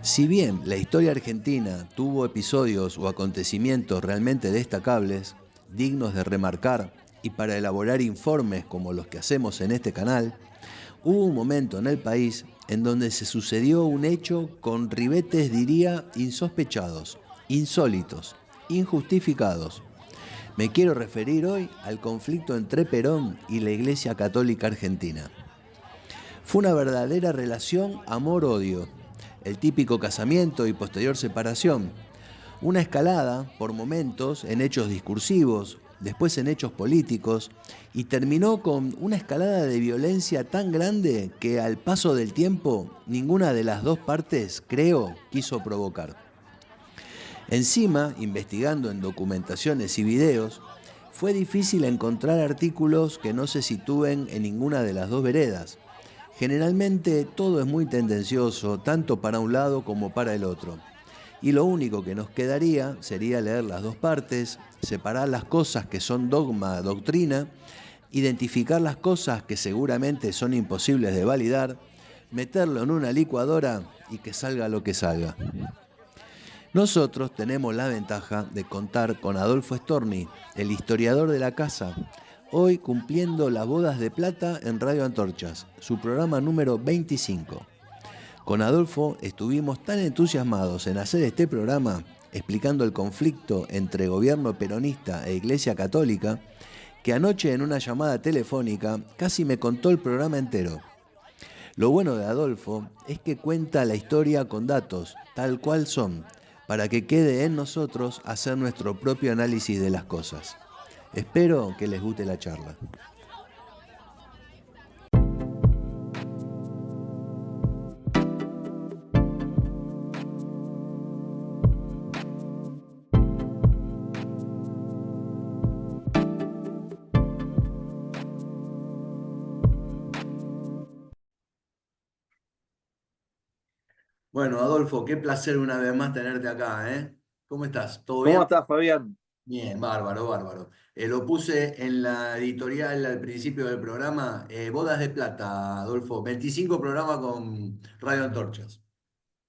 Si bien la historia argentina tuvo episodios o acontecimientos realmente destacables, dignos de remarcar y para elaborar informes como los que hacemos en este canal, hubo un momento en el país en donde se sucedió un hecho con ribetes, diría, insospechados, insólitos, injustificados. Me quiero referir hoy al conflicto entre Perón y la Iglesia Católica Argentina. Fue una verdadera relación amor-odio, el típico casamiento y posterior separación, una escalada, por momentos, en hechos discursivos, después en hechos políticos, y terminó con una escalada de violencia tan grande que al paso del tiempo ninguna de las dos partes, creo, quiso provocar. Encima, investigando en documentaciones y videos, fue difícil encontrar artículos que no se sitúen en ninguna de las dos veredas. Generalmente todo es muy tendencioso, tanto para un lado como para el otro. Y lo único que nos quedaría sería leer las dos partes, separar las cosas que son dogma, doctrina, identificar las cosas que seguramente son imposibles de validar, meterlo en una licuadora y que salga lo que salga. Nosotros tenemos la ventaja de contar con Adolfo Storni, el historiador de la casa, hoy cumpliendo las bodas de plata en Radio Antorchas, su programa número 25. Con Adolfo estuvimos tan entusiasmados en hacer este programa, explicando el conflicto entre gobierno peronista e Iglesia Católica, que anoche en una llamada telefónica casi me contó el programa entero. Lo bueno de Adolfo es que cuenta la historia con datos, tal cual son, para que quede en nosotros hacer nuestro propio análisis de las cosas. Espero que les guste la charla. Bueno, Adolfo, qué placer una vez más tenerte acá, ¿eh? ¿Cómo estás? ¿Todo ¿Cómo bien? estás, Fabián? Bien, bárbaro, bárbaro. Lo puse en la editorial al principio del programa, Bodas de Plata, Adolfo. 25 programas con Radio Antorchas.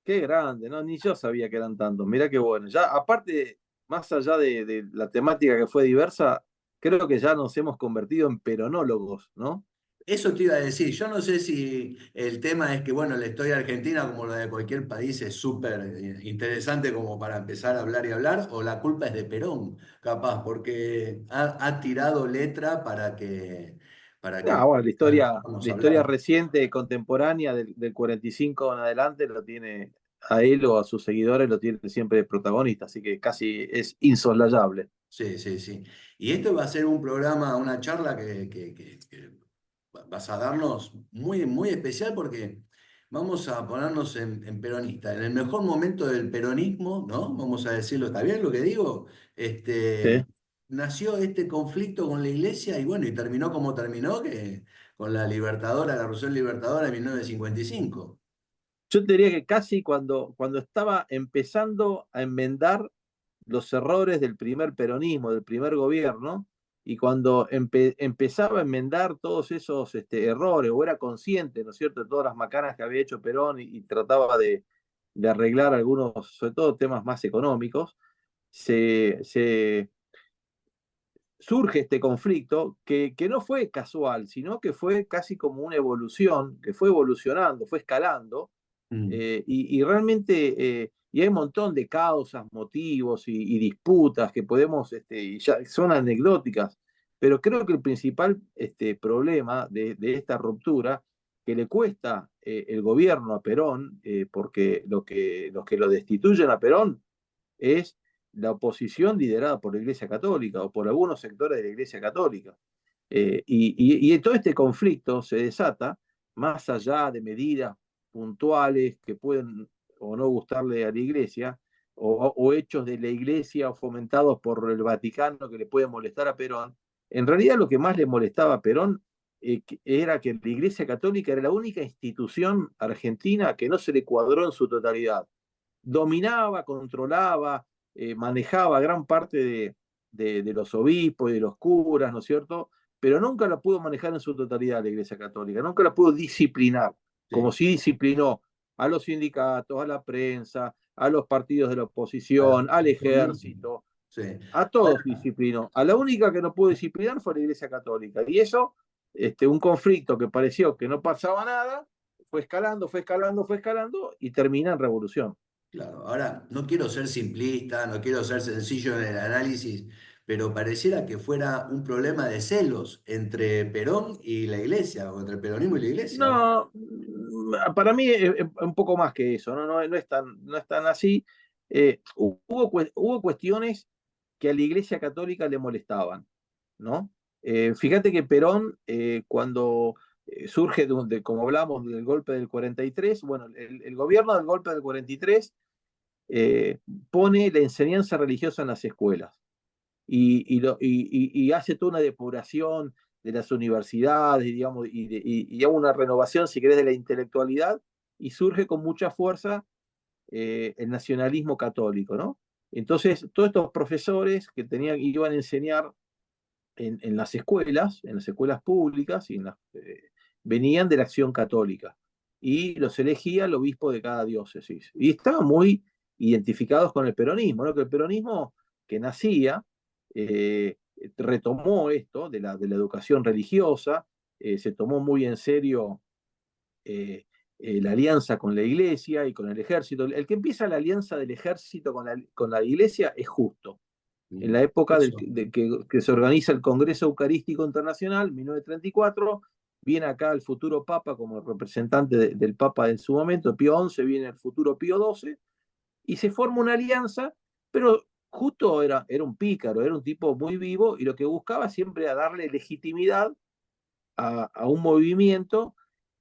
Qué grande, ¿no? Ni yo sabía que eran tantos. Mirá qué bueno. Ya, aparte, más allá de la temática que fue diversa, creo que ya nos hemos convertido en peronólogos, ¿no? Eso te iba a decir, yo no sé si el tema es que, bueno, la historia argentina, como la de cualquier país, es súper interesante como para empezar a hablar y hablar, o la culpa es de Perón, capaz, porque ha tirado letra para que No, bueno, vamos la a historia hablar. reciente, contemporánea del 45 en adelante lo tiene a él o a sus seguidores, lo tiene siempre de protagonista, así que casi es insoslayable. Sí, sí, sí. Y esto va a ser un programa, una charla que vas a darnos muy, muy especial porque vamos a ponernos en peronista. En el mejor momento del peronismo, ¿no? Vamos a decirlo, ¿está bien lo que digo? Sí. Nació este conflicto con la iglesia y bueno, y terminó como terminó, que con la Libertadora, la Revolución Libertadora de 1955. Yo te diría que casi cuando estaba empezando a enmendar los errores del primer peronismo, del primer gobierno, y cuando empezaba a enmendar todos esos errores, o era consciente, ¿no es cierto?, de todas las macanas que había hecho Perón y trataba de arreglar algunos, sobre todo temas más económicos, se surge este conflicto que no fue casual, sino que fue casi como una evolución, que fue evolucionando, fue escalando, Mm. y realmente y hay un montón de causas, motivos y disputas que podemos, y ya son anecdóticas, pero creo que el principal problema de esta ruptura que le cuesta el gobierno a Perón, porque los que lo destituyen a Perón es la oposición liderada por la Iglesia Católica o por algunos sectores de la Iglesia Católica. Y todo este conflicto se desata más allá de medidas puntuales que pueden o no gustarle a la Iglesia, o hechos de la Iglesia o fomentados por el Vaticano que le pueden molestar a Perón. En realidad lo que más le molestaba a Perón era que la Iglesia Católica era la única institución argentina que no se le cuadró en su totalidad. Dominaba, controlaba, manejaba gran parte de los obispos y de los curas, ¿no es cierto? Pero nunca la pudo manejar en su totalidad la Iglesia Católica, nunca la pudo disciplinar, como Sí. sí disciplinó a los sindicatos, a la prensa, a los partidos de la A la oposición, al oposición, ejército, sí. a todos disciplinó. A la única que no pudo disciplinar fue la Iglesia Católica. Y eso, un conflicto que pareció que no pasaba nada, fue escalando, fue escalando, fue escalando y termina en revolución. Claro, ahora no quiero ser simplista, no quiero ser sencillo en el análisis, pero pareciera que fuera un problema de celos entre Perón y la Iglesia, o entre el peronismo y la Iglesia. No, para mí es un poco más que eso, no es tan así. Hubo cuestiones que a la Iglesia Católica le molestaban, ¿no? Fíjate que Perón, cuando surge, como hablamos, del golpe del 43, bueno, el gobierno del golpe del 43 pone la enseñanza religiosa en las escuelas y hace toda una depuración de las universidades, digamos, y una renovación, si querés, de la intelectualidad, y surge con mucha fuerza el nacionalismo católico, ¿no? Entonces, todos estos profesores que iban a enseñar en las escuelas públicas, venían de la acción católica, y los elegía el obispo de cada diócesis. Y estaban muy identificados con el peronismo, ¿no? Que el peronismo que nacía eh, retomó esto de la educación religiosa, se tomó muy en serio la alianza con la iglesia y con el ejército. El que empieza la alianza del ejército con la iglesia es Justo. En la época Eso. que se organiza el Congreso Eucarístico Internacional, 1934, viene acá el futuro Papa como representante del Papa en su momento, Pío XI, viene el futuro Pío XII, y se forma una alianza, pero Justo era un pícaro, era un tipo muy vivo, y lo que buscaba siempre era darle legitimidad a un movimiento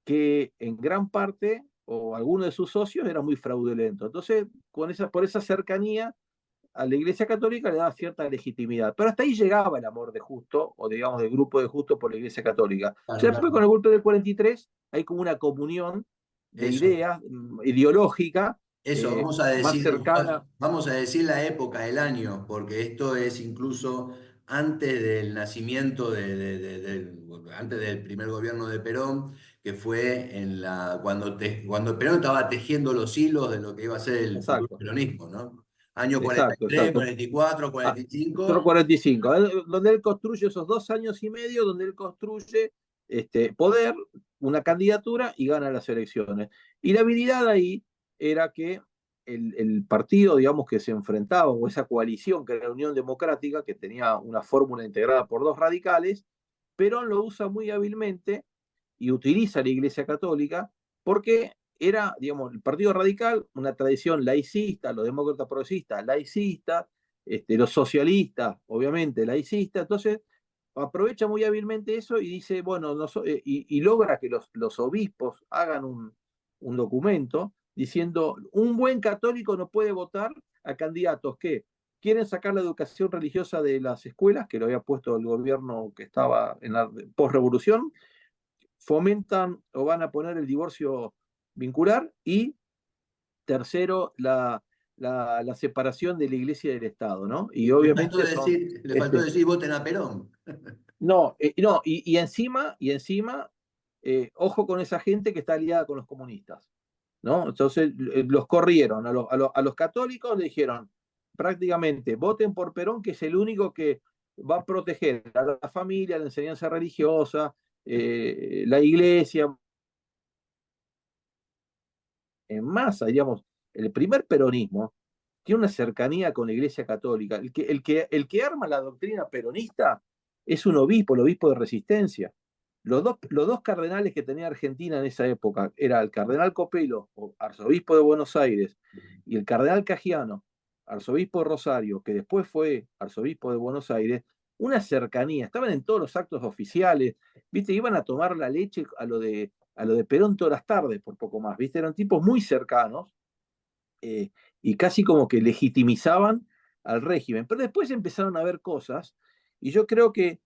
que en gran parte, o alguno de sus socios, era muy fraudulento. Entonces, por esa cercanía, a la Iglesia Católica le daba cierta legitimidad. Pero hasta ahí llegaba el amor de Justo, o digamos del grupo de Justo por la Iglesia Católica. Claro, Ya después, claro. con el golpe del 43, hay como una comunión de Eso. ideas ideológica Eso, más cercana. vamos a decir la época del año, porque esto es incluso antes del nacimiento antes del primer gobierno de Perón, que fue cuando Perón estaba tejiendo los hilos de lo que iba a ser el futuro Exacto, peronismo, ¿no? Año exacto, 43, exacto. 44, Ah, 45. 45, donde él construye esos 2 años y medio, donde él construye poder, una candidatura y gana las elecciones. Y la habilidad ahí era que el partido, digamos, que se enfrentaba, o esa coalición que era la Unión Democrática, que tenía una fórmula integrada por dos radicales, Perón lo usa muy hábilmente y utiliza la Iglesia Católica porque era, digamos, el Partido Radical, una tradición laicista, los demócratas progresistas laicistas, los socialistas, obviamente, laicistas. Entonces, aprovecha muy hábilmente eso y dice, bueno, y logra que los obispos hagan un documento diciendo, un buen católico no puede votar a candidatos que quieren sacar la educación religiosa de las escuelas, que lo había puesto el gobierno que estaba en la posrevolución, fomentan o van a poner el divorcio vincular, y tercero, la separación de la iglesia y del Estado, ¿no? Y obviamente son, Le faltó decir voten a Perón. no, no, y encima, ojo con esa gente que está aliada con los comunistas, ¿no? Entonces los corrieron a los católicos, le dijeron prácticamente, voten por Perón, que es el único que va a proteger a la familia, la enseñanza religiosa, la iglesia, en masa, digamos, el primer peronismo tiene una cercanía con la Iglesia Católica. El que arma la doctrina peronista es un obispo, el obispo de Resistencia. Los dos cardenales que tenía Argentina en esa época era el cardenal Copelo, arzobispo de Buenos Aires, y el cardenal Cagiano, arzobispo de Rosario, que después fue arzobispo de Buenos Aires. Una cercanía, estaban en todos los actos oficiales, ¿viste? Iban a tomar la leche a lo de Perón todas las tardes, por poco más, ¿viste? Eran tipos muy cercanos, y casi como que legitimizaban al régimen. Pero después empezaron a ver cosas, y yo creo que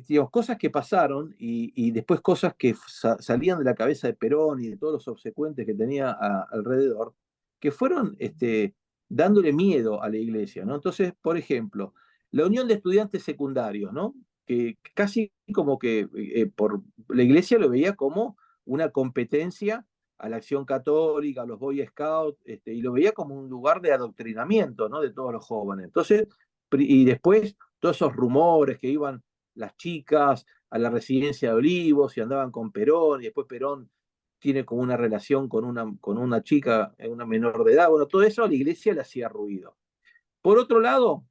digamos, cosas que pasaron, y después cosas que salían de la cabeza de Perón y de todos los subsecuentes que tenía alrededor, que fueron dándole miedo a la iglesia, ¿no? Entonces, por ejemplo, la Unión de Estudiantes Secundarios, ¿no? Que casi como que por la iglesia lo veía como una competencia a la Acción Católica, a los Boy Scouts, y lo veía como un lugar de adoctrinamiento, ¿no? De todos los jóvenes. Entonces, y después todos esos rumores que iban las chicas a la residencia de Olivos y andaban con Perón, y después Perón tiene como una relación con una chica, una menor de edad. Bueno, todo eso a la iglesia le hacía ruido. Por otro lado,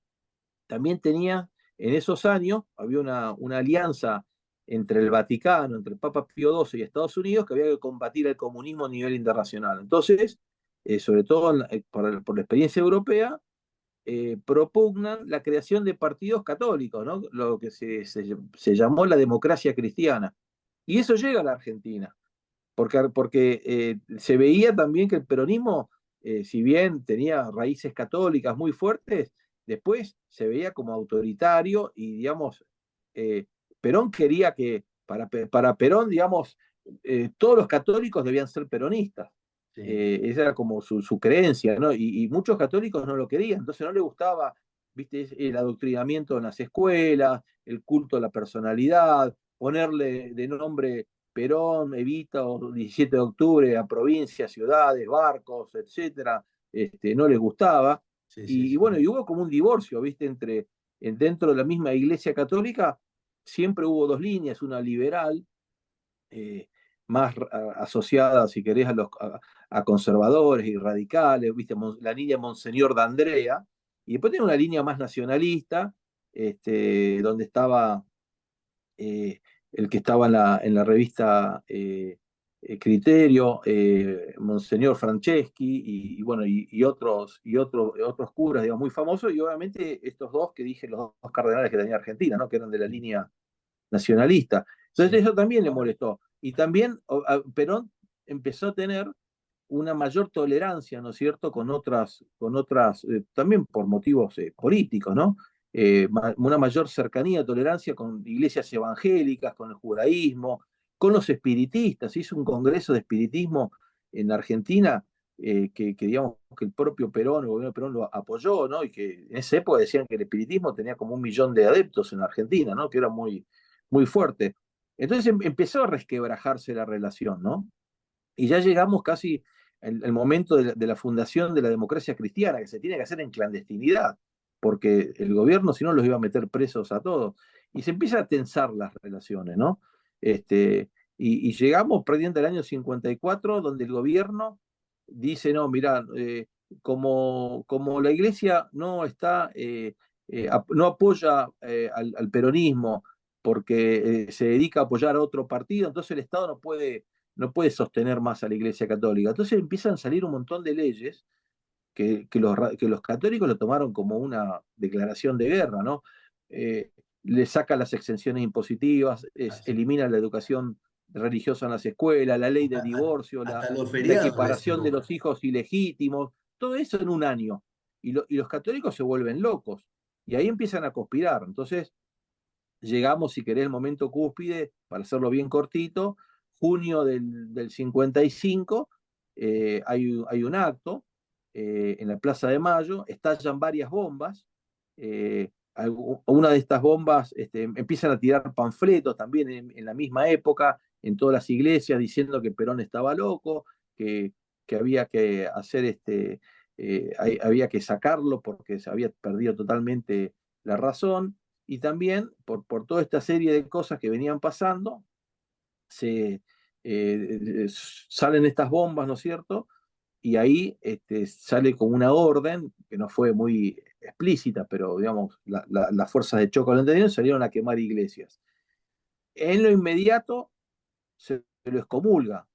también tenía, en esos años, había una alianza entre el Vaticano, entre el Papa Pío XII y Estados Unidos, que había que combatir el comunismo a nivel internacional. Entonces, sobre todo por la experiencia europea, propugnan la creación de partidos católicos, ¿no? Lo que se llamó la democracia cristiana. Y eso llega a la Argentina, porque se veía también que el peronismo, si bien tenía raíces católicas muy fuertes, después se veía como autoritario y, digamos, Perón quería que, para Perón, digamos, todos los católicos debían ser peronistas. Sí. Esa era como su creencia, ¿no? Y muchos católicos no lo querían, entonces no le gustaba, viste, el adoctrinamiento en las escuelas, el culto a la personalidad, ponerle de nombre Perón, Evita o 17 de octubre a provincias, ciudades, barcos, etcétera, no les gustaba. Sí, sí, sí. Bueno, y hubo como un divorcio, ¿viste? Dentro de la misma Iglesia Católica siempre hubo dos líneas, una liberal, más asociada, si querés, a conservadores y radicales, ¿viste? La línea Monseñor de Andrea, y después tiene una línea más nacionalista, donde estaba el que estaba en la revista Criterio, Monseñor Franceschi, bueno, otros curas, digamos, muy famosos, y obviamente estos dos que dije, los dos cardenales que tenía Argentina, ¿no? Que eran de la línea nacionalista. Entonces Sí. eso también le molestó. Y también Perón empezó a tener una mayor tolerancia, ¿no es cierto?, con otras también por motivos políticos, ¿no? Una mayor cercanía, tolerancia con iglesias evangélicas, con el judaísmo, con los espiritistas. Hizo un congreso de espiritismo en Argentina, digamos que el propio Perón, el gobierno de Perón lo apoyó, ¿no? Y que en esa época decían que el espiritismo tenía como 1 millón de adeptos en Argentina, ¿no? Que era muy, muy fuerte. Entonces empezó a resquebrajarse la relación, ¿no? Y ya llegamos casi al momento de la fundación de la democracia cristiana, que se tiene que hacer en clandestinidad, porque el gobierno, si no, los iba a meter presos a todos. Y se empiezan a tensar las relaciones, ¿no? Y llegamos prácticamente al año 54, donde el gobierno dice, no, mirá, como la iglesia no está, no apoya al peronismo porque se dedica a apoyar a otro partido, entonces el Estado no puede sostener más a la Iglesia Católica. Entonces empiezan a salir un montón de leyes que los católicos lo tomaron como una declaración de guerra, ¿no? Le saca las exenciones impositivas, Así. elimina la educación religiosa en las escuelas, la ley de divorcio, Hasta los la feriados les equiparación de sacó. los hijos ilegítimos, todo eso en un año. Y los católicos se vuelven locos. Y ahí empiezan a conspirar. Entonces, llegamos, si querés, el momento cúspide, para hacerlo bien cortito, junio del 55, hay un acto en la Plaza de Mayo, estallan varias bombas, una de estas bombas empiezan a tirar panfletos también en la misma época, en todas las iglesias, diciendo que Perón estaba loco, que había que hacer había que sacarlo porque se había perdido totalmente la razón, y también por toda esta serie de cosas que venían pasando, salen estas bombas, ¿no es cierto? Y ahí sale como una orden, que no fue muy explícita, pero digamos, las fuerzas de choque lo entendieron, salieron a quemar iglesias. En lo inmediato se lo excomulga,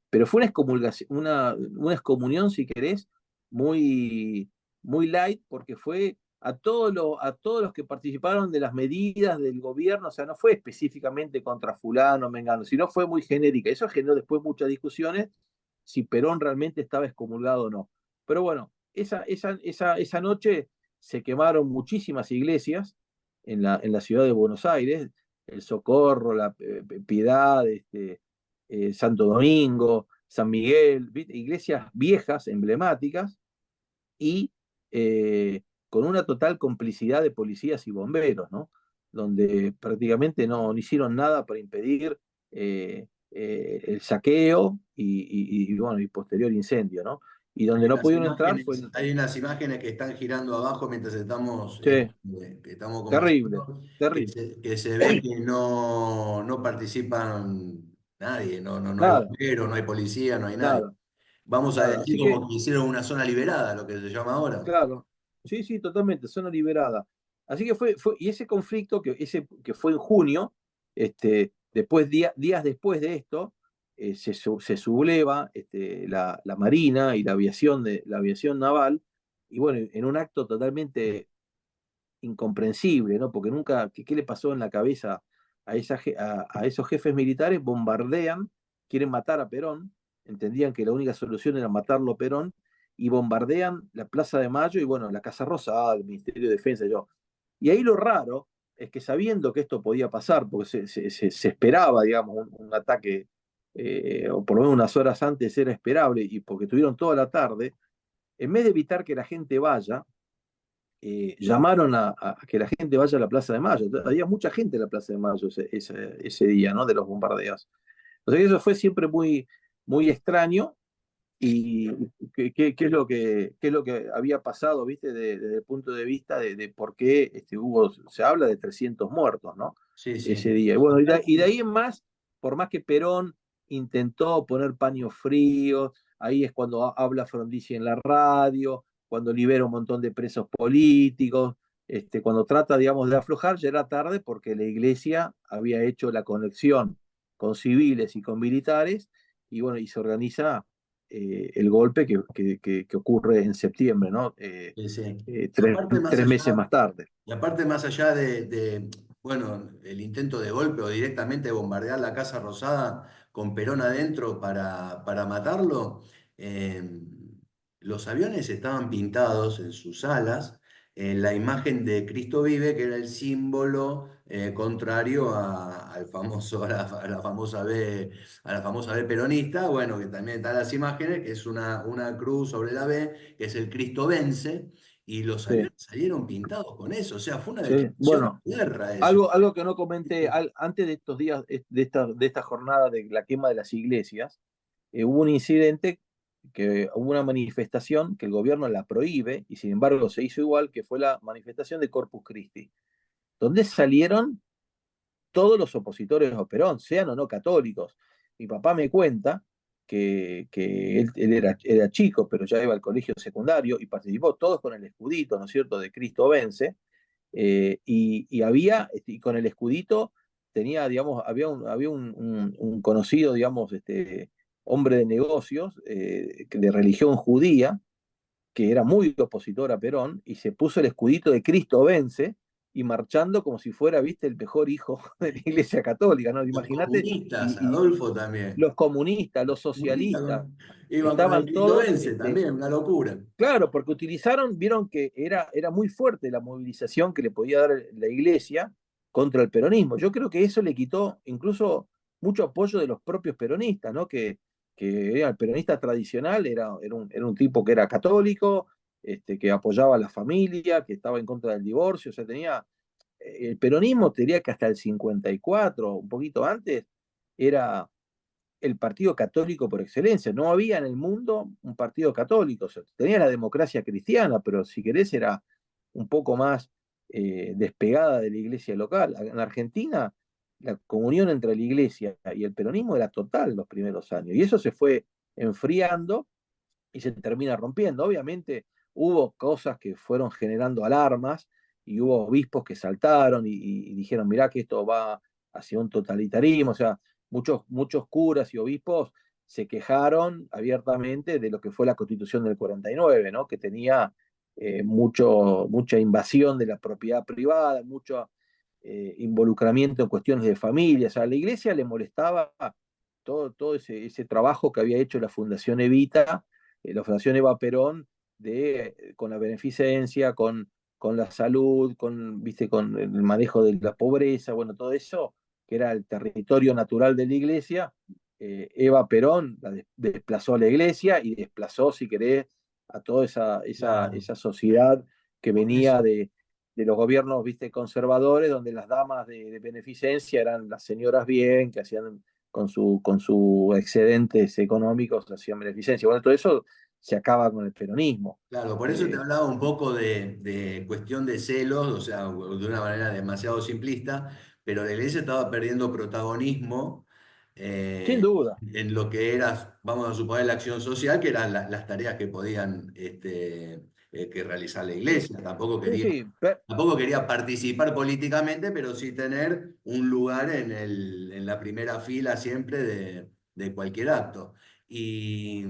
pero fue una excomulgación, una excomunión, si querés, muy, muy light, porque fue a todos los que participaron de las medidas del gobierno, o sea, no fue específicamente contra fulano, mengano, sino fue muy genérica. Eso generó después muchas discusiones si Perón realmente estaba excomulgado o no. Pero bueno, esa noche se quemaron muchísimas iglesias en la ciudad de Buenos Aires, el Socorro, la Piedad, Santo Domingo, San Miguel, iglesias viejas, emblemáticas, y con una total complicidad de policías y bomberos, ¿no? Donde prácticamente no hicieron nada para impedir el saqueo bueno, y posterior incendio, ¿no? Y donde no pudieron entrar fue... Hay unas imágenes que están girando abajo mientras Sí, que estamos terrible, conversando, terrible. que se ve que no participan nadie, no hay Nada, bomberos, no hay policía, no hay nadie. nada, Vamos a nada. decir Así que, como que hicieron una zona liberada, lo que se llama ahora. claro, sí, sí, totalmente, zona liberada. Así que y ese conflicto que fue en junio, después, días después de esto, se subleva la Marina y la aviación naval, y bueno, en un acto totalmente incomprensible, ¿no? Porque nunca, ¿qué le pasó en la cabeza a esos jefes militares? Bombardean, quieren matar a Perón, entendían que la única solución era matarlo a Perón, y bombardean la Plaza de Mayo y bueno, la Casa Rosada, el Ministerio de Defensa, yo. Y ahí lo raro es que sabiendo que esto podía pasar, porque se esperaba, digamos, un ataque, o por lo menos unas horas antes era esperable, y porque tuvieron toda la tarde, en vez de evitar que la gente vaya, llamaron a que la gente vaya a la Plaza de Mayo. Había mucha gente en la Plaza de Mayo ese día, ¿no? De los bombardeos. O sea que eso fue siempre muy, muy extraño. Y qué es qué es lo que había pasado, ¿viste? Desde el punto de vista de por qué se habla de 300 muertos, ¿no? Sí, Ese sí. día. Y bueno, y de ahí en más, por más que Perón intentó poner paños fríos, ahí es cuando habla Frondizi en la radio, cuando libera un montón de presos políticos, cuando trata, digamos, de aflojar, ya era tarde porque la iglesia había hecho la conexión con civiles y con militares, y bueno, y se organiza el golpe que ocurre en septiembre, ¿no? Sí, sí. Tres, Aparte, más 3 meses allá, más tarde. y aparte, más allá bueno, el intento de golpe o directamente bombardear la Casa Rosada con Perón adentro para matarlo, eh, los aviones estaban pintados en sus alas en la imagen de Cristo Vive, que era el símbolo contrario al famoso, a la famosa a la famosa B peronista, bueno, que también están las imágenes, que es una cruz sobre la B, que es el Cristo vence. Y los Sí, aviones salieron pintados con eso, o sea, fue una sí. declaración Bueno, de guerra eso. algo que no comenté, antes de estos días, de esta jornada de la quema de las iglesias, hubo un incidente, que hubo una manifestación que el gobierno la prohíbe, y sin embargo se hizo igual, que fue la manifestación de Corpus Christi, donde salieron todos los opositores a Perón, sean o no católicos. Mi papá me cuenta que él era chico, pero ya iba al colegio secundario y participó todos con el escudito, ¿no es cierto?, de Cristo vence, y había, y con el escudito tenía, digamos, había un conocido, digamos, hombre de negocios, de religión judía, que era muy opositor a Perón, y se puso el escudito de Cristo vence, y marchando como si fuera, viste, el mejor hijo de la Iglesia Católica, ¿no? Los Imagínate, comunistas, y Adolfo también. los comunistas, los Comunistas socialistas, iban con el estaban todos, cristobense también, una locura. claro, porque vieron que era muy fuerte la movilización que le podía dar la Iglesia contra el peronismo. Yo creo que eso le quitó incluso mucho apoyo de los propios peronistas, ¿no? Que era el peronista tradicional, era un tipo que era católico, que apoyaba a la familia, que estaba en contra del divorcio, o sea, el peronismo, te diría que hasta el 54, un poquito antes, era el partido católico por excelencia. No había en el mundo un partido católico. O sea, tenía la democracia cristiana, pero si querés era un poco más despegada de la iglesia local. En Argentina, la comunión entre la iglesia y el peronismo era total los primeros años. Y eso se fue enfriando y se termina rompiendo. Obviamente hubo cosas que fueron generando alarmas y hubo obispos que saltaron y dijeron, mirá que esto va hacia un totalitarismo, o sea, muchos curas y obispos se quejaron abiertamente de lo que fue la Constitución del 49, ¿no? Que tenía mucha invasión de la propiedad privada, mucho involucramiento en cuestiones de familia. O sea, a la iglesia le molestaba todo ese trabajo que había hecho la Fundación Eva Perón, con la beneficencia, con la salud, ¿viste? Con el manejo de la pobreza, bueno, todo eso, que era el territorio natural de la iglesia. Eva Perón desplazó a la iglesia y desplazó, si querés, a toda Claro. esa sociedad que Por venía eso, de los gobiernos, viste, conservadores, donde las damas de beneficencia eran las señoras bien, que hacían con su excedentes económicos hacían beneficencia. Bueno, todo eso se acaba con el peronismo. Claro, por eso te Eh, hablaba un poco de cuestión de celos, o sea, de una manera demasiado simplista, pero la iglesia estaba perdiendo protagonismo Sin eh, duda. en lo que era, vamos a suponer, la acción social, que eran las tareas que podían que realizar la Sí, iglesia. Tampoco sí, quería, sí. tampoco quería participar políticamente, pero sí tener un lugar en la primera fila siempre de cualquier acto. Y,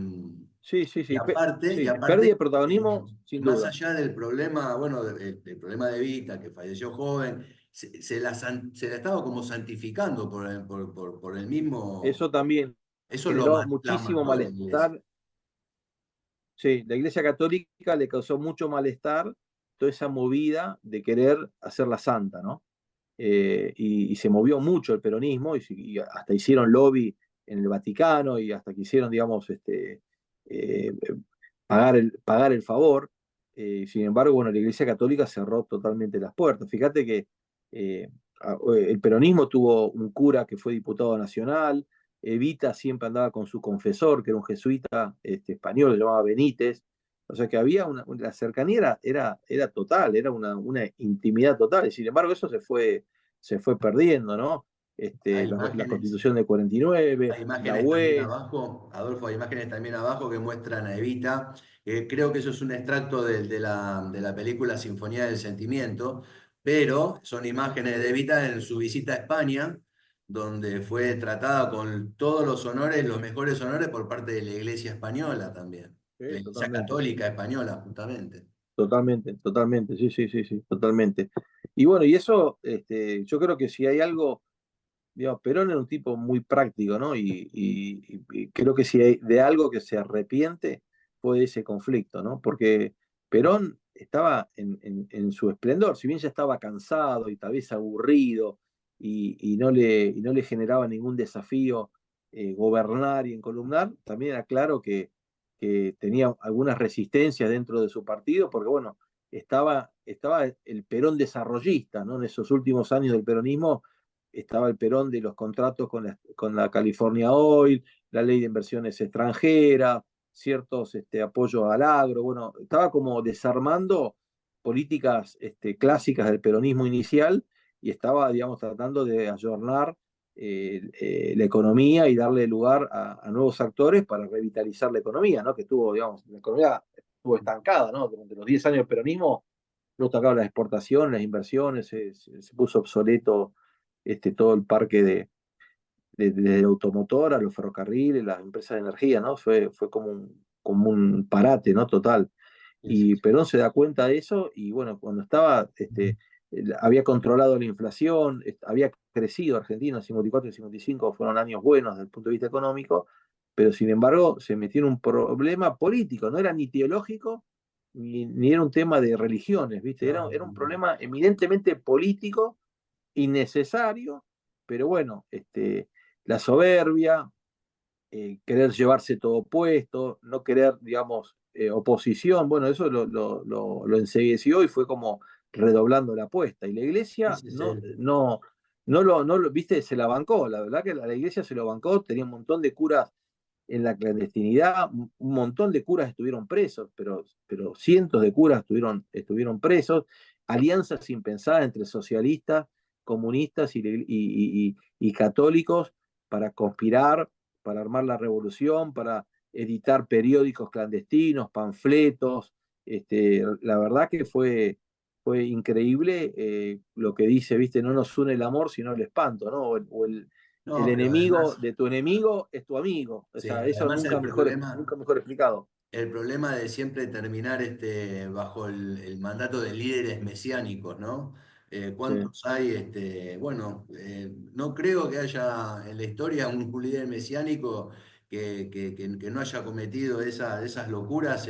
Sí, sí, y sí. aparte, y Sí, aparte pérdida de protagonismo, sin más duda. allá del problema, bueno, del problema de Vita, que falleció joven, se la estaba como santificando por el mismo. Eso también Eso generó la muchísimo mató a la iglesia. malestar. Sí, la Iglesia Católica le causó mucho malestar toda esa movida de querer hacerla santa, ¿no? Y se movió mucho el peronismo y hasta hicieron lobby en el Vaticano y hasta quisieron, digamos, eh, pagar el favor. Sin embargo, bueno, la Iglesia Católica cerró totalmente las puertas. Fíjate que eh, el peronismo tuvo un cura que fue diputado nacional. Evita siempre andaba con su confesor, que era un jesuita español, se llamaba Benítez. O sea que había la cercanía era total, era una intimidad total. Y sin embargo, eso se fue perdiendo, ¿no? Hay La imágenes, Constitución de 49, hay la imágenes también UES. abajo, Adolfo, hay imágenes también abajo que muestran a Evita. Creo que eso es un extracto de la película Sinfonía del Sentimiento, pero son imágenes de Evita en su visita a España, donde fue tratada con todos los honores, los mejores honores por parte de la Iglesia española también, la Sí, Iglesia totalmente, Católica española, justamente. totalmente, totalmente, sí, sí, sí, sí, totalmente. Y bueno, y eso, yo creo que si hay algo, digamos, Perón era un tipo muy práctico, ¿no? Y creo que si hay de algo que se arrepiente fue de ese conflicto, ¿no? Porque Perón estaba en su esplendor, si bien ya estaba cansado y tal vez aburrido y no le generaba ningún desafío gobernar y encolumnar, también era claro que tenía algunas resistencias dentro de su partido, porque bueno, estaba el Perón desarrollista, ¿no? En esos últimos años del peronismo estaba el Perón de los contratos con la California Oil, la ley de inversiones extranjeras, ciertos apoyos al agro, bueno, estaba como desarmando políticas clásicas del peronismo inicial y estaba, digamos, tratando de ayornar la economía y darle lugar a nuevos actores para revitalizar la economía, ¿no? Que estuvo, digamos, la economía estuvo estancada, ¿no? Durante los 10 años del peronismo no tocaba las exportaciones, las inversiones, se puso obsoleto todo el parque de automotora, los ferrocarriles, las empresas de energía, ¿no? Fue como un parate, ¿no? Total. Sí, sí, Y sí. Perón se da cuenta de eso y bueno, cuando estaba, había controlado la inflación, había crecido Argentina, 54 y 55 fueron años buenos desde el punto de vista económico, pero sin embargo se metió en un problema político, no era ni teológico ni era un tema de religiones, ¿viste? No, Era no, un no. problema eminentemente político, innecesario, pero bueno, la soberbia, querer llevarse todo puesto, no querer, digamos, oposición, bueno, eso lo ensegueció y fue como redoblando la apuesta. Y la iglesia Ese es el, viste, se la bancó, la verdad que la iglesia se lo bancó, tenía un montón de curas en la clandestinidad, un montón de curas estuvieron presos, pero cientos de curas estuvieron presos, alianzas impensadas entre socialistas, comunistas y católicos para conspirar, para armar la revolución, para editar periódicos clandestinos, panfletos. La verdad que fue increíble lo que dice, viste, no nos une el amor, sino el espanto, ¿no? El no, pero enemigo además, de tu enemigo es tu amigo. O sí, sea, eso además nunca mejor explicado. el problema de siempre terminar bajo el mandato de líderes mesiánicos, ¿no? Sí, ¿Cuántos hay? Bueno, no creo que haya en la historia un líder mesiánico que no haya cometido esas locuras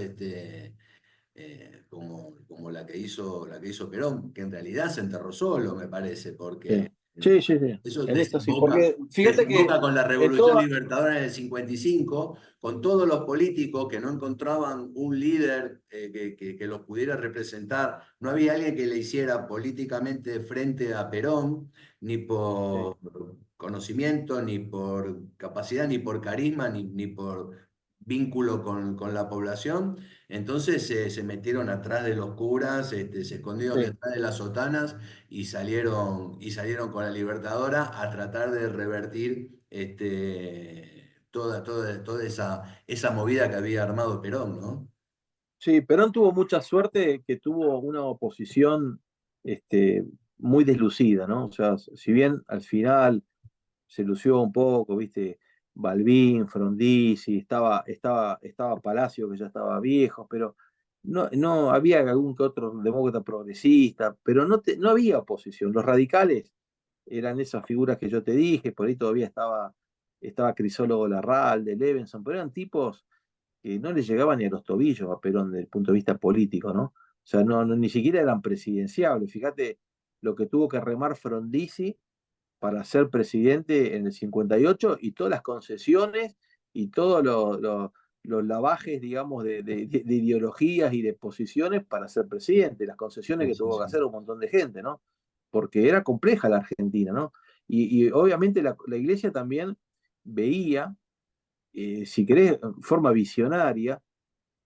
como la que hizo Perón, que en realidad se enterró solo, me parece, sí, porque sí, sí, sí. eso En esto sí, porque fíjate que desemboca con la en Revolución toda, Libertadora en el 55, con todos los políticos que no encontraban un líder que los pudiera representar. No había alguien que le hiciera políticamente frente a Perón, ni sí, conocimiento, ni por capacidad, ni por carisma, ni por vínculo con la población. Entonces se metieron atrás de los curas, se escondieron Sí. detrás de las sotanas y salieron con la Libertadora a tratar de revertir toda esa movida que había armado Perón, ¿no? Sí, Perón tuvo mucha suerte que tuvo una oposición este, muy deslucida, ¿no? O sea, si bien al final se lució un poco, viste, Balbín, Frondizi, estaba Palacio, que ya estaba viejo, pero no había algún que otro demócrata progresista, pero no había oposición. Los radicales eran esas figuras que yo te dije, por ahí todavía estaba Crisólogo Larralde, Levenson, pero eran tipos que no le llegaban ni a los tobillos a Perón desde el punto de vista político, ¿no? O sea, ni siquiera eran presidenciables. Fíjate lo que tuvo que remar Frondizi para ser presidente en el 58 y todas las concesiones y todos los lavajes, digamos, de ideologías y de posiciones para ser presidente, las concesiones Sí, que sí, tuvo que sí. hacer un montón de gente, ¿no? Porque era compleja la Argentina, ¿no? Y obviamente la iglesia también veía, si querés, en forma visionaria,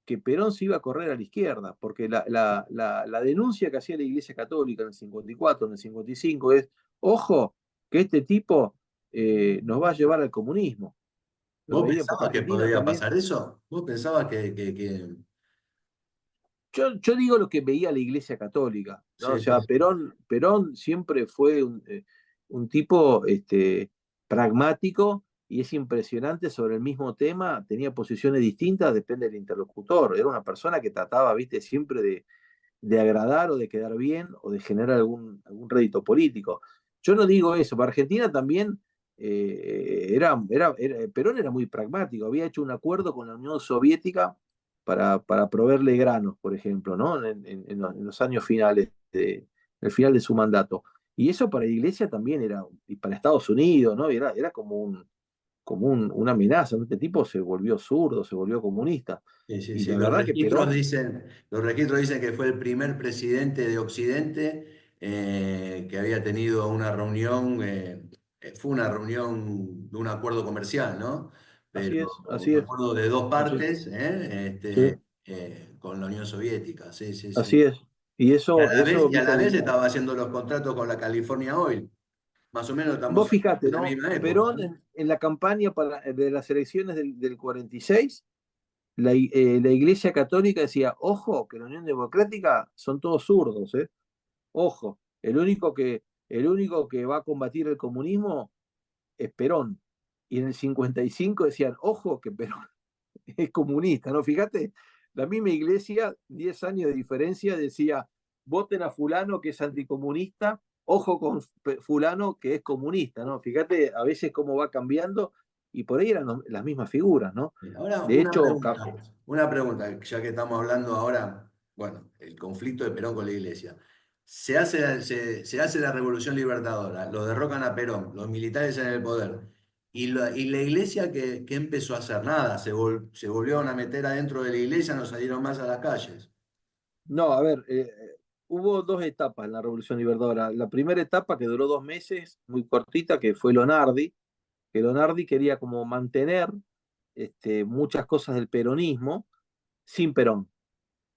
que Perón se iba a correr a la izquierda, porque la denuncia que hacía la Iglesia Católica en el 54, en el 55 es, ojo, que este tipo nos va a llevar al comunismo. Lo ¿Vos veían, porque pensabas que Argentina podía también... pasar eso? ¿Vos pensabas que... Yo digo lo que veía la Iglesia Católica, ¿no? O Sí, sí, sea, sí. Perón siempre fue un tipo pragmático y es impresionante sobre el mismo tema, tenía posiciones distintas, depende del interlocutor. Era una persona que trataba, viste, siempre de agradar o de quedar bien o de generar algún rédito político. Yo no digo eso, para Argentina también Perón era muy pragmático, había hecho un acuerdo con la Unión Soviética para proveerle granos, por ejemplo, ¿no? En los años finales, el final de su mandato. Y eso para la Iglesia también era, y para Estados Unidos, ¿no? Era una amenaza, ¿no? Este tipo se volvió zurdo, se volvió comunista. Sí, sí, Y sí. la verdad que Perón, Los registros dicen que fue el primer presidente de Occidente que había tenido una reunión, fue una reunión de un acuerdo comercial, ¿no? Pero así es, un así es. acuerdo de dos Así, partes, sí, con la Unión Soviética, sí, sí, sí. así es. Y eso, Y a la viste, vez estaba haciendo los contratos con la California Oil. Más o menos vos estamos fijate, en la ¿no? misma época, Perón ¿no? en la campaña de las elecciones del 46, la Iglesia Católica decía, ojo, que la Unión Democrática son todos zurdos, ¿eh? Ojo, el único que va a combatir el comunismo es Perón. Y en el 55 decían, ojo, que Perón es comunista, ¿no? Fíjate, la misma iglesia, 10 años de diferencia, decía, voten a fulano que es anticomunista, ojo con fulano que es comunista, ¿no? Fíjate a veces cómo va cambiando y por ahí eran las mismas figuras, ¿no? Ahora, De hecho, una pregunta, ya que estamos hablando ahora, bueno, el conflicto de Perón con la iglesia. Se hace la Revolución Libertadora, lo derrocan a Perón, los militares en el poder. Y la iglesia que empezó a hacer nada, se volvieron a meter adentro de la iglesia, no salieron más a las calles. no, a ver, hubo dos etapas en la Revolución Libertadora. La primera etapa que duró 2 meses, muy cortita, que fue Lonardi, que Lonardi quería como mantener muchas cosas del peronismo sin Perón,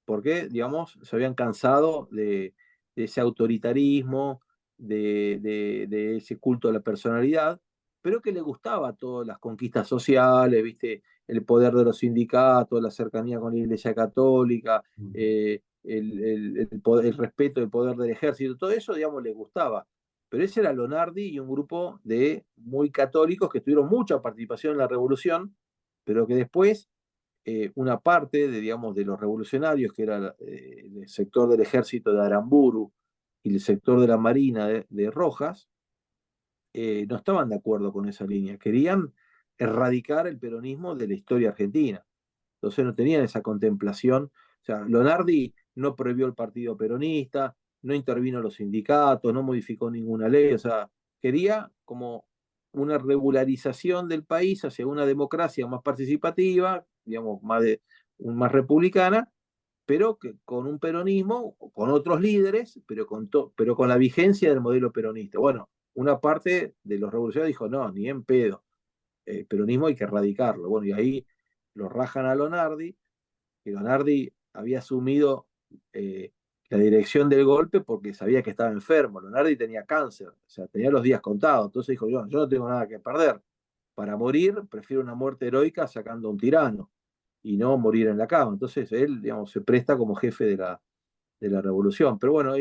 porque, digamos, se habían cansado de ese autoritarismo, de ese culto a la personalidad, pero que le gustaba todas las conquistas sociales, ¿viste? El poder de los sindicatos, la cercanía con la Iglesia Católica, Mm. el respeto del poder del ejército, todo eso, digamos, le gustaba. Pero ese era Lonardi y un grupo de muy católicos que tuvieron mucha participación en la revolución, pero que después una parte digamos, de los revolucionarios, que era el sector del ejército de Aramburu y el sector de la marina de Rojas, no estaban de acuerdo con esa línea. Querían erradicar el peronismo de la historia argentina. Entonces no tenían esa contemplación. O sea, Lonardi no prohibió el partido peronista, no intervino en los sindicatos, no modificó ninguna ley. O sea, quería como una regularización del país hacia una democracia más participativa, digamos, más republicana, pero que, con un peronismo, con otros líderes, pero con la vigencia del modelo peronista. Bueno, una parte de los revolucionarios dijo, no, ni en pedo, el peronismo hay que erradicarlo. Bueno, y ahí lo rajan a Lonardi, que Lonardi había asumido la dirección del golpe porque sabía que estaba enfermo. Lonardi tenía cáncer, o sea, tenía los días contados. Entonces dijo, yo no tengo nada que perder. Para morir, prefiero una muerte heroica sacando a un tirano y no morir en la cama. Entonces él, digamos, se presta como jefe de la revolución. Pero bueno,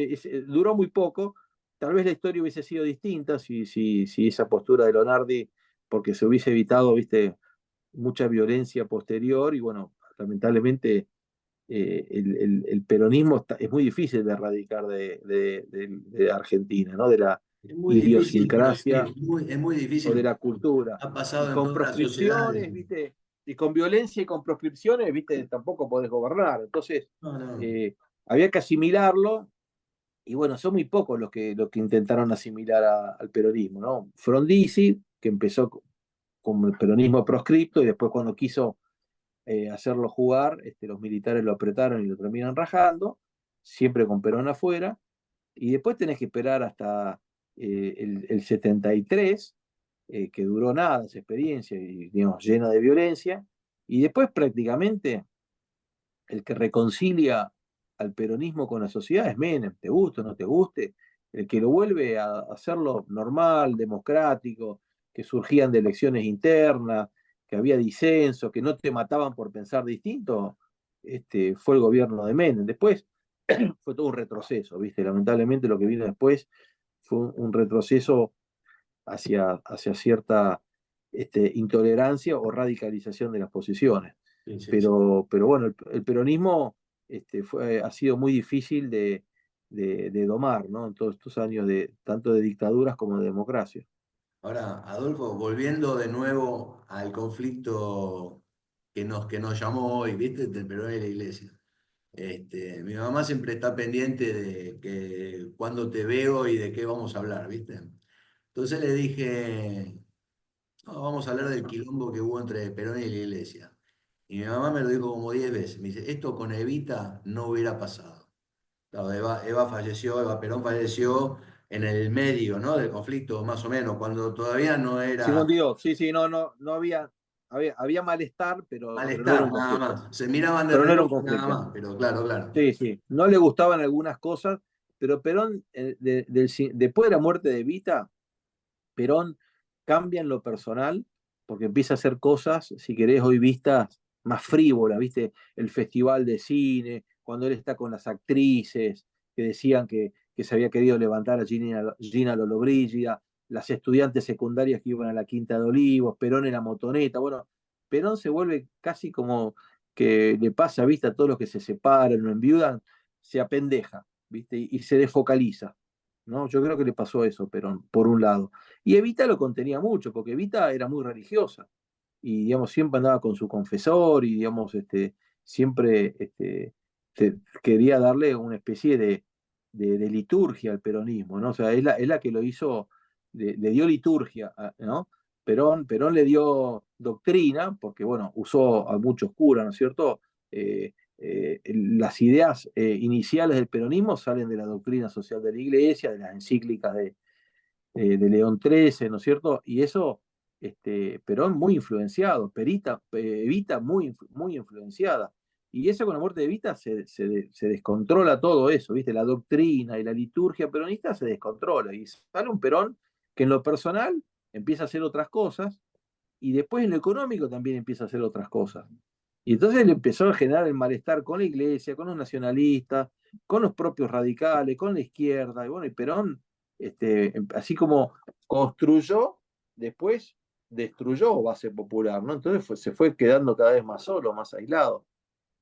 duró muy poco. Tal vez la historia hubiese sido distinta si esa postura de Lonardi, porque se hubiese evitado, viste, mucha violencia posterior y bueno, lamentablemente el peronismo es muy difícil de erradicar de Argentina, ¿no? De la Es muy difícil, pero sí, idiosincrasia es muy o de difícil. la cultura. Ha Y pasado en con todas las sociedades. proscripciones, ¿viste? Y con violencia y con proscripciones, ¿viste? Tampoco podés gobernar. Entonces, No, no. eh, había que asimilarlo. Y bueno, son muy pocos los que intentaron asimilar al peronismo, ¿no? Frondizi, que empezó como el peronismo proscripto y después cuando quiso hacerlo jugar, los militares lo apretaron y lo terminan rajando, siempre con Perón afuera, y después tenés que esperar hasta el 73, que duró nada esa experiencia, y, digamos, llena de violencia, y después prácticamente el que reconcilia al peronismo con la sociedad es Menem, te guste o no te guste, el que lo vuelve a hacerlo normal, democrático, que surgían de elecciones internas, que había disenso, que no te mataban por pensar distinto, fue el gobierno de Menem. Después fue todo un retroceso, ¿viste? Lamentablemente lo que vino después fue un retroceso hacia cierta intolerancia o radicalización de las posiciones. Sí, sí, sí. Pero bueno, el peronismo ha sido muy difícil de domar, ¿no? En todos estos años tanto de dictaduras como de democracia. Ahora, Adolfo, volviendo de nuevo al conflicto que nos llamó hoy, ¿viste? Del Perón y la Iglesia. Mi mamá siempre está pendiente de que cuándo te veo y de qué vamos a hablar, ¿viste? Entonces le dije, no, vamos a hablar del quilombo que hubo entre Perón y la Iglesia. Y mi mamá me lo dijo como 10 veces. Me dice, esto con Evita no hubiera pasado. Claro, Eva falleció, Eva Perón falleció en el medio, ¿no? Del conflicto, más o menos, cuando todavía no era Simón Dios, sí, sí, no había malestar, pero no era malestar, un nada conflicto. más. Se miraban de Pero no era un reojo, nada conflicto. más, pero claro, claro. Sí, sí. No le gustaban algunas cosas, pero Perón, después de la muerte de Evita, Perón cambia en lo personal porque empieza a hacer cosas, si querés, hoy vistas más frívolas, ¿viste? El festival de cine, cuando él está con las actrices que decían que se había querido levantar a Gina Lollobrigida, las estudiantes secundarias que iban a la Quinta de Olivos, Perón en la motoneta. Bueno, Perón se vuelve casi como que le pasa, ¿viste? A todos los que se separan o enviudan, se apendeja, ¿viste? Y se desfocaliza. ¿No? Yo creo que le pasó eso, Perón, por un lado. Y Evita lo contenía mucho, porque Evita era muy religiosa y, digamos, siempre andaba con su confesor y, digamos, siempre quería darle una especie de liturgia al peronismo, ¿no? O sea, es la que lo hizo, le dio liturgia, ¿no? Perón le dio doctrina, porque, bueno, usó a muchos curas, ¿no es cierto? Las ideas iniciales del peronismo salen de la doctrina social de la Iglesia, de las encíclicas de León XIII, ¿no es cierto? Y eso, Perón muy influenciado, Evita muy influenciada. Y eso con la muerte de Evita se descontrola todo eso, ¿viste? La doctrina y la liturgia peronista se descontrola. Y sale un Perón que en lo personal empieza a hacer otras cosas y después en lo económico también empieza a hacer otras cosas. Y entonces le empezó a generar el malestar con la iglesia, con los nacionalistas, con los propios radicales, con la izquierda. Y bueno, y Perón, así como construyó, después destruyó base popular, ¿no? Entonces se fue quedando cada vez más solo, más aislado.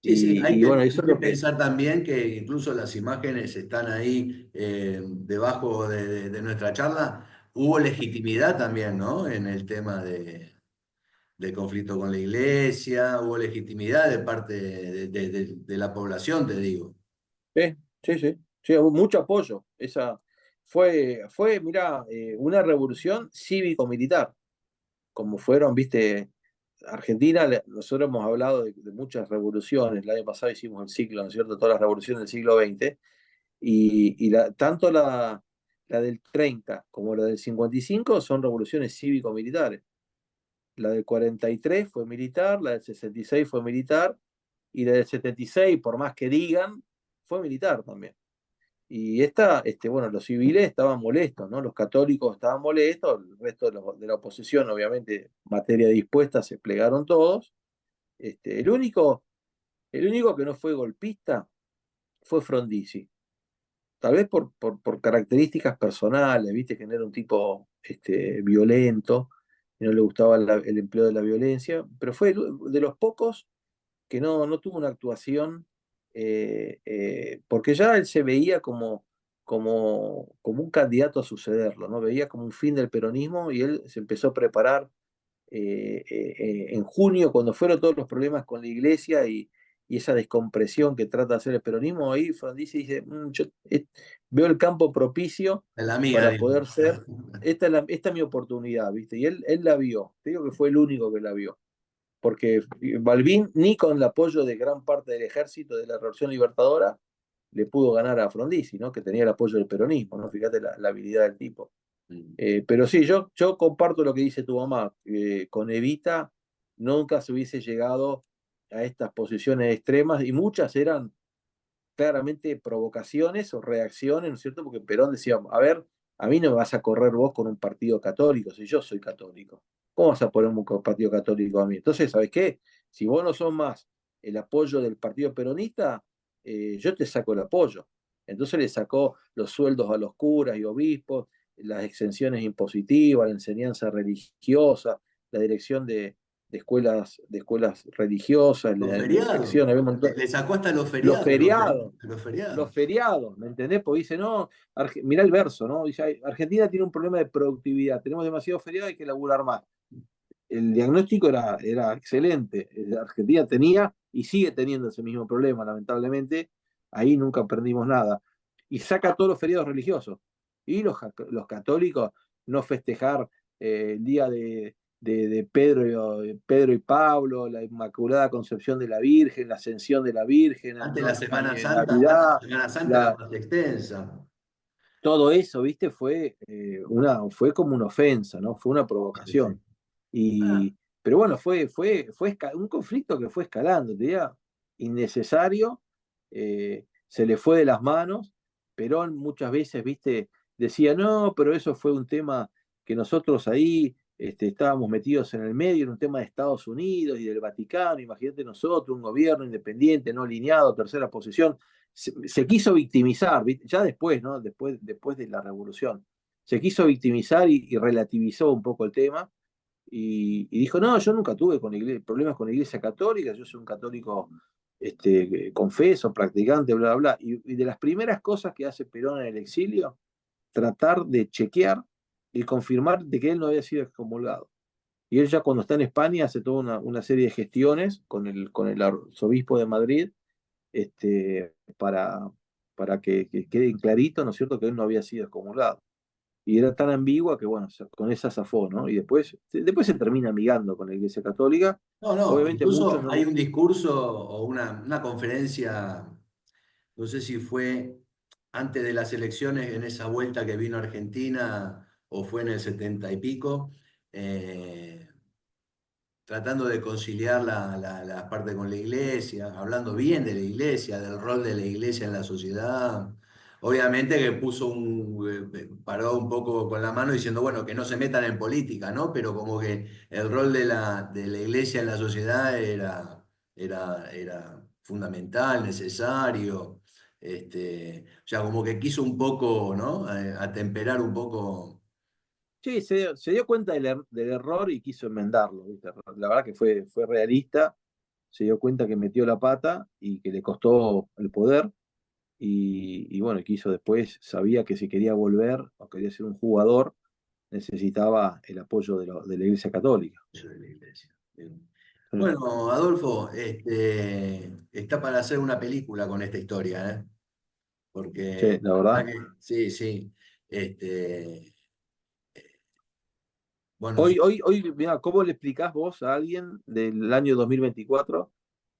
Sí, sí, Y bueno, eso hay es que lo que... pensar también que incluso las imágenes están ahí debajo de nuestra charla. Hubo legitimidad también, ¿no? En el tema del conflicto con la iglesia, hubo legitimidad de parte de la población, te digo. Sí, sí, sí, sí, hubo mucho apoyo. Mirá, una revolución cívico-militar, como fueron, viste, Argentina, nosotros hemos hablado de muchas revoluciones, el año pasado hicimos el ciclo, ¿no es cierto?, todas las revoluciones del siglo XX, tanto la la del 30 como la del 55 son revoluciones cívico-militares. La del 43 fue militar, la del 66 fue militar, y la del 76, por más que digan, fue militar también. Y bueno, los civiles estaban molestos, ¿no? Los católicos estaban molestos, el resto de la oposición, obviamente, materia dispuesta, se plegaron todos. El único que no fue golpista fue Frondizi. Tal vez por características personales, viste, que no era un tipo violento, y no le gustaba el empleo de la violencia, pero fue de los pocos que no tuvo una actuación, porque ya él se veía como un candidato a sucederlo, ¿no? Veía como un fin del peronismo y él se empezó a preparar en junio, cuando fueron todos los problemas con la iglesia y esa descompresión que trata de hacer el peronismo, ahí Frondizi dice, yo veo el campo propicio La amiga, para digo. poder ser, esta es mi oportunidad, ¿viste? Y él la vio, te digo que fue el único que la vio, porque Balbín, ni con el apoyo de gran parte del ejército de la Revolución Libertadora, le pudo ganar a Frondizi, ¿no? Que tenía el apoyo del peronismo, ¿no? Fíjate la habilidad del tipo. Pero sí, yo comparto lo que dice tu mamá. Con Evita nunca se hubiese llegado a estas posiciones extremas y muchas eran claramente provocaciones o reacciones, ¿no es cierto? Porque Perón decía, a ver, a mí no me vas a correr vos con un partido católico, si yo soy católico. ¿Cómo vas a poner un partido católico a mí? Entonces, ¿sabes qué? Si vos no sos más el apoyo del partido peronista, yo te saco el apoyo. Entonces le sacó los sueldos a los curas y obispos, las exenciones impositivas, la enseñanza religiosa, la dirección de escuelas religiosas, Los la feriados. dirección, había un montón, Le sacó hasta los los feriados. feriados, Los los feriados. feriados, ¿me entendés? Porque dice, no, mirá el verso, ¿no? Dice, Argentina tiene un problema de productividad, tenemos demasiado feriado, hay que laburar más. El diagnóstico era excelente. Argentina tenía y sigue teniendo ese mismo problema, lamentablemente. Ahí nunca aprendimos nada. Y saca todos los feriados religiosos. Y los católicos no festejar el día de Pedro y Pablo, la Inmaculada Concepción de la Virgen, la Ascensión de la Virgen, Antes la Navidad, Semana Santa era la, más extensa. todo eso, ¿viste? Fue como una ofensa, ¿no? Fue una Sí, sí. provocación. Ah, Pero bueno, fue un conflicto que fue escalando, te diría, innecesario, se le fue de las manos. Perón muchas veces, ¿viste? Decía, no, pero eso fue un tema que nosotros ahí estábamos metidos en el medio, en un tema de Estados Unidos y del Vaticano, imagínate nosotros, un gobierno independiente, no alineado, tercera posición se quiso victimizar, ya después, ¿no? Después de la revolución. Se quiso victimizar y relativizó un poco el tema y dijo, no, yo nunca tuve problemas con la Iglesia Católica, yo soy un católico confeso, practicante, bla, bla, bla. Y de las primeras cosas que hace Perón en el exilio, tratar de chequear y confirmar de que él no había sido excomulgado. Y él ya cuando está en España hace toda una serie de gestiones con el arzobispo de Madrid para, que quede clarito, ¿no es cierto?, que él no había sido excomulgado. Y era tan ambigua que, bueno, con esa zafó, ¿no? Y después se termina amigando con la Iglesia Católica. no, no, Obviamente muchos incluso no hay le... un discurso o una conferencia, no sé si fue antes de las elecciones, en esa vuelta que vino a Argentina, o fue en el 70 y pico, eh, tratando de conciliar la parte con la iglesia, hablando bien de la iglesia, del rol de la iglesia en la sociedad. Obviamente que paró un poco con la mano diciendo, bueno, que no se metan en política, ¿no? Pero como que el rol de la iglesia en la sociedad era fundamental, necesario. O sea, como que quiso un poco, ¿no? Atemperar un poco. Sí, se dio cuenta del error y quiso enmendarlo, ¿viste? La verdad que fue realista, se dio cuenta que metió la pata y que le costó el poder. Y bueno, quiso después, sabía que si quería volver o quería ser un jugador, necesitaba el apoyo de la Iglesia Católica. De la iglesia. Bien. Sí, Bueno, Adolfo, está para hacer una película con esta historia, ¿eh? sí, Porque la la verdad verdad. que sí, sí. Este, bueno, Hoy, mira, ¿cómo le explicás vos a alguien del año 2024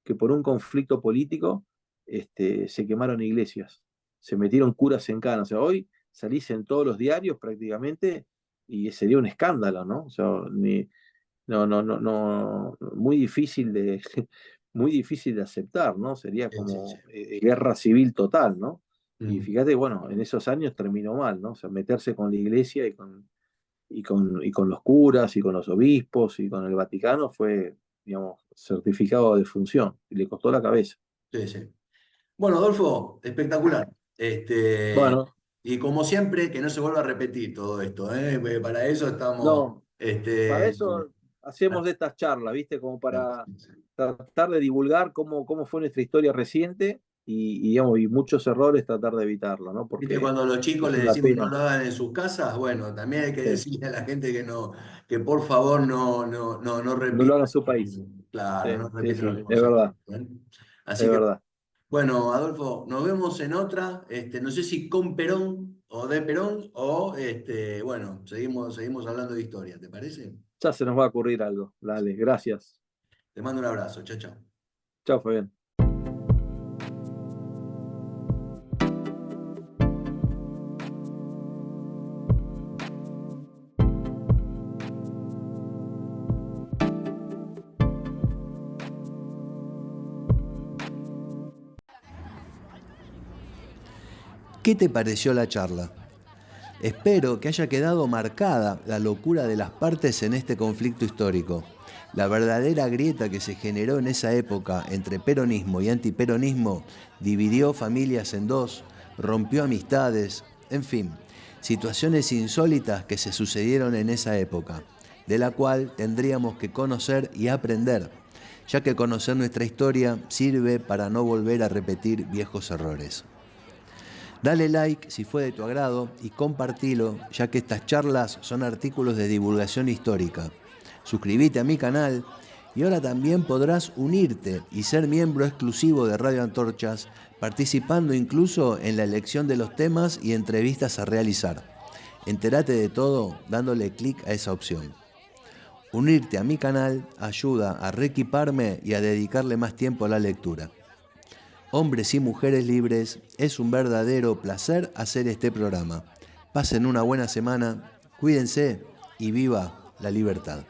que por un conflicto político se quemaron iglesias, se metieron curas en cana? O sea, hoy salís en todos los diarios prácticamente y sería un escándalo, ¿no? O sea, no, muy difícil de, muy difícil de aceptar, ¿no? Sería Sí, sí, sí. como guerra civil total, ¿no? Y Mm. fíjate, bueno, en esos años terminó mal, ¿no? O sea, meterse con la iglesia y con los curas y con los obispos y con el Vaticano fue, digamos, certificado de defunción y le costó la cabeza. Sí, sí. Bueno, Adolfo, espectacular. Bueno, Y como siempre, que no se vuelva a repetir todo esto, ¿eh? Porque para eso estamos. no, para eso hacemos de estas charlas, ¿viste? Como para tratar de divulgar cómo fue nuestra historia reciente digamos, y muchos errores tratar de evitarlo, ¿no? ¿Viste Porque cuando los chicos es les una decimos no pena. lo hagan en sus casas? Bueno, también hay que Sí, decirle a la gente que no, que por favor no no lo repita. haga en su país. Claro, Sí, no sí, repita sí, los es mismos errores. verdad, ¿Eh? Así es que, verdad. bueno, Adolfo, nos vemos en otra. No sé si con Perón o de Perón, o bueno, seguimos hablando de historia, ¿te parece? Ya se nos va a ocurrir algo. Dale, gracias. Te mando un abrazo, chao, chao. Chao, Fabián. ¿Qué te pareció la charla? Espero que haya quedado marcada la locura de las partes en este conflicto histórico. La verdadera grieta que se generó en esa época entre peronismo y antiperonismo dividió familias en dos, rompió amistades, en fin, situaciones insólitas que se sucedieron en esa época, de la cual tendríamos que conocer y aprender, ya que conocer nuestra historia sirve para no volver a repetir viejos errores. Dale like si fue de tu agrado y compartilo, ya que estas charlas son artículos de divulgación histórica. Suscríbete a mi canal y ahora también podrás unirte y ser miembro exclusivo de Radio Antorchas, participando incluso en la elección de los temas y entrevistas a realizar. Entérate de todo dándole clic a esa opción. Unirte a mi canal ayuda a reequiparme y a dedicarle más tiempo a la lectura. Hombres y mujeres libres, es un verdadero placer hacer este programa. Pasen una buena semana, cuídense y viva la libertad.